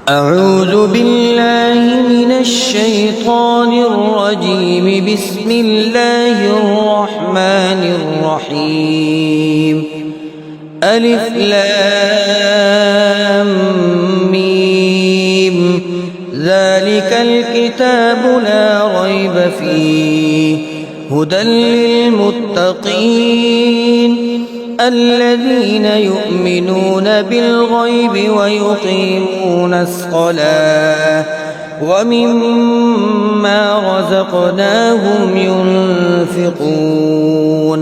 أعوذ بالله من الشيطان الرجيم. بسم الله الرحمن الرحيم. ألف لام ميم. ذلك الكتاب لا ريب فيه هدى للمتقين الذين يؤمنون بالغيب ويقيمون الصلاة ومما رزقناهم ينفقون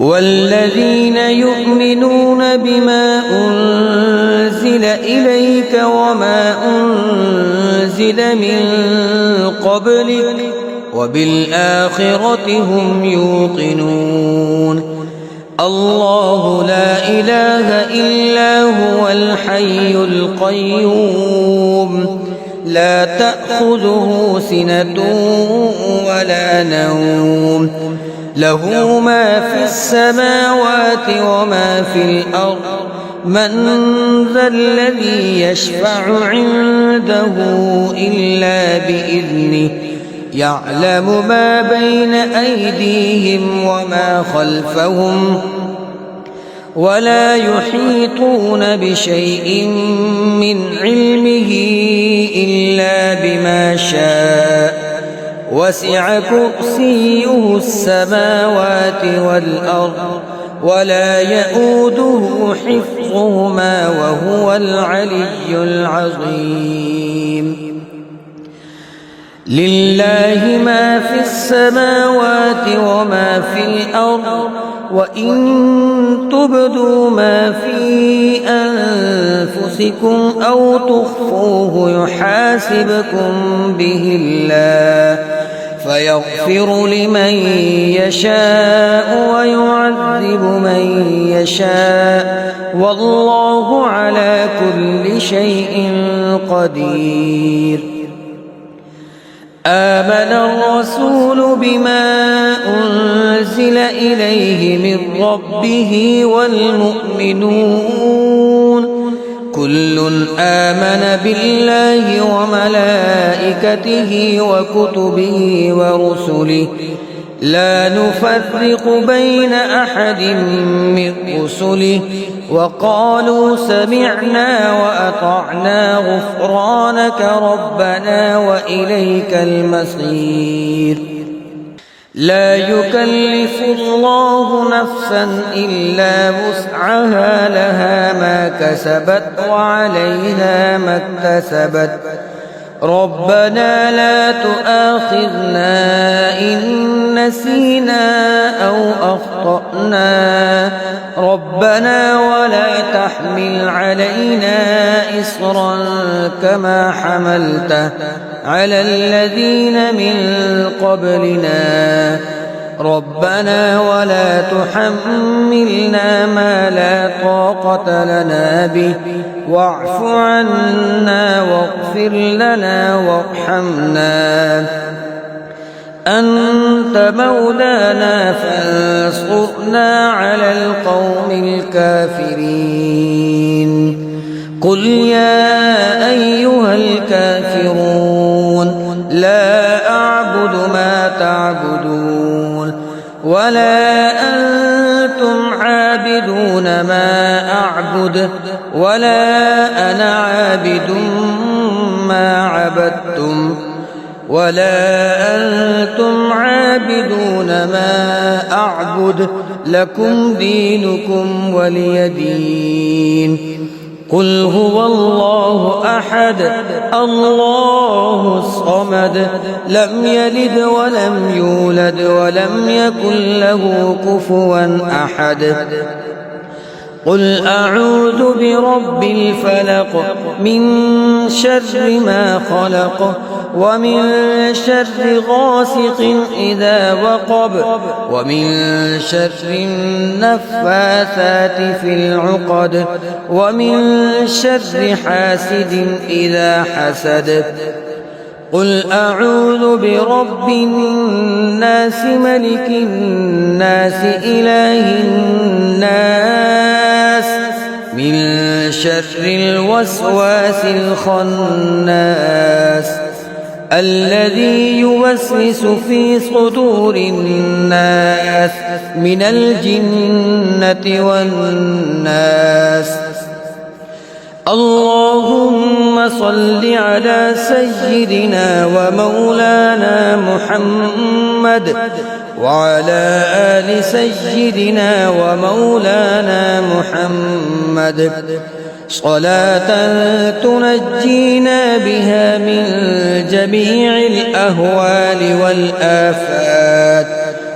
والذين يؤمنون بما أنزل إليك وما أنزل من قبلك وبالآخرة هم يوقنون. الله لا إله إلا هو الحي القيوم لا تأخذه سنة ولا نوم له ما في السماوات وما في الأرض من ذا الذي يشفع عنده إلا بإذنه يعلم ما بين أيديهم وما خلفهم ولا يحيطون بشيء من علمه إلا بما شاء وسع كرسيه السماوات والأرض ولا يؤوده حفظهما وهو العلي العظيم. لله ما في السماوات وما في الأرض وإن تبدوا ما في أنفسكم أو تخفوه يحاسبكم به الله فيغفر لمن يشاء ويعذب من يشاء والله على كل شيء قدير. آمن الرسول بما أنزل إليه من ربه والمؤمنون كل آمن بالله وملائكته وكتبه ورسله لا نفرق بين أحد من رسله وقالوا سمعنا وأطعنا غفرانك ربنا وإليك المصير. لا يكلف الله نفسا إلا وسعها لها ما كسبت وعليها ما اكتسبت ربنا لا تؤاخذنا إن نسينا أو أخطأنا ربنا ولا تحمل علينا إصرا كما حملته على الذين من قبلنا ربنا ولا تحملنا ما لا طاقة لنا به واعف عنا واغفر لنا وارحمنا أنت مولانا فانصرنا على القوم الكافرين. قل يا أيها الكافرون لا أعبد ما تعبدون ولا أنتم عابدون ما أعبد ولا أنا عابد ما عبدتم ولا أنتم عابدون ما أعبد لكم دينكم ولي دين. قل هو الله أحد الله الصمد لم يلد ولم يولد ولم يكن له كفوا أحد. قل أعوذ برب الفلق من شر ما خلق ومن شر غاسق إذا وقب ومن شر النفاثات في العقد ومن شر حاسد إذا حسد. قل أعوذ برب الناس ملك الناس إله الناس من شر الوسواس الخناس الذي يوسوس في صدور الناس من الجنة والناس. اللهم صل على سيدنا ومولانا محمد وعلى آل سيدنا ومولانا محمد صلاة تنجينا بها من جميع الأهوال والآفات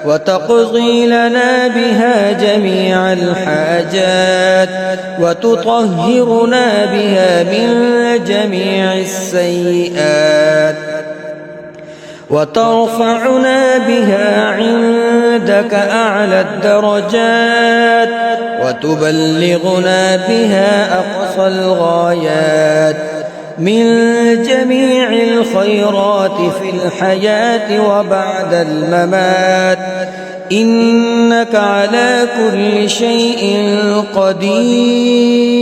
وتقضي لنا بها جميع الحاجات وتطهرنا بها من جميع السيئات وترفعنا بها عندك أعلى الدرجات وتبلغنا بها أقصى الغايات من جميع الخيرات في الحياة وبعد الممات، إنك على كل شيء قدير.